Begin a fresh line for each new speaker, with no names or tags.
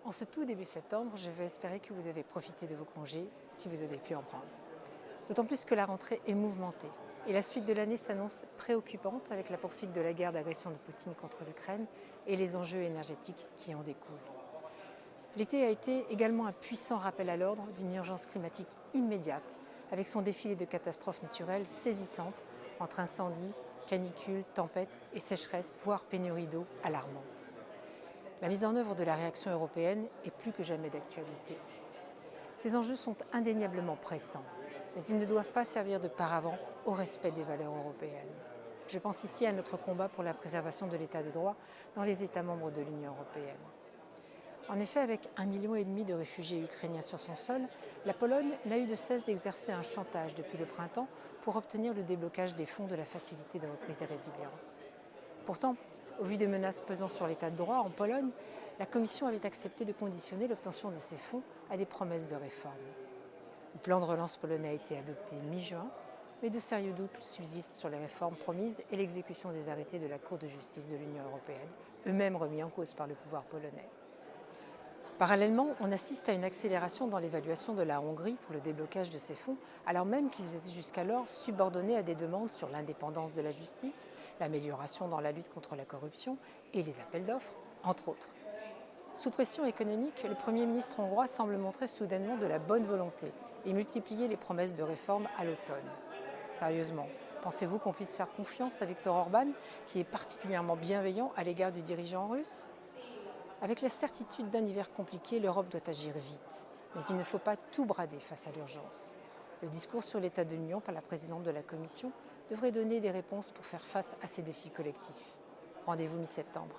En ce tout début septembre, je veux espérer que vous avez profité de vos congés, si vous avez pu en prendre. D'autant plus que la rentrée est mouvementée et la suite de l'année s'annonce préoccupante avec la poursuite de la guerre d'agression de Poutine contre l'Ukraine et les enjeux énergétiques qui en découlent. L'été a été également un puissant rappel à l'ordre d'une urgence climatique immédiate, avec son défilé de catastrophes naturelles saisissantes entre incendies, canicules, tempêtes et sécheresses, voire pénuries d'eau alarmantes. La mise en œuvre de la réaction européenne est plus que jamais d'actualité. Ces enjeux sont indéniablement pressants, mais ils ne doivent pas servir de paravent au respect des valeurs européennes. Je pense ici à notre combat pour la préservation de l'état de droit dans les États membres de l'Union européenne. En effet, avec 1,5 million de réfugiés ukrainiens sur son sol, la Pologne n'a eu de cesse d'exercer un chantage depuis le printemps pour obtenir le déblocage des fonds de la Facilité de reprise et résilience. Pourtant, au vu des menaces pesant sur l'état de droit en Pologne, la Commission avait accepté de conditionner l'obtention de ces fonds à des promesses de réforme. Le plan de relance polonais a été adopté mi-juin, mais de sérieux doutes subsistent sur les réformes promises et l'exécution des arrêtés de la Cour de justice de l'Union européenne, eux-mêmes remis en cause par le pouvoir polonais. Parallèlement, on assiste à une accélération dans l'évaluation de la Hongrie pour le déblocage de ces fonds, alors même qu'ils étaient jusqu'alors subordonnés à des demandes sur l'indépendance de la justice, l'amélioration dans la lutte contre la corruption et les appels d'offres, entre autres. Sous pression économique, le Premier ministre hongrois semble montrer soudainement de la bonne volonté et multiplier les promesses de réforme à l'automne. Sérieusement, pensez-vous qu'on puisse faire confiance à Viktor Orban, qui est particulièrement bienveillant à l'égard du dirigeant russe ? Avec la certitude d'un hiver compliqué, l'Europe doit agir vite. Mais il ne faut pas tout brader face à l'urgence. Le discours sur l'état de l'Union par la présidente de la Commission devrait donner des réponses pour faire face à ces défis collectifs. Rendez-vous mi-septembre.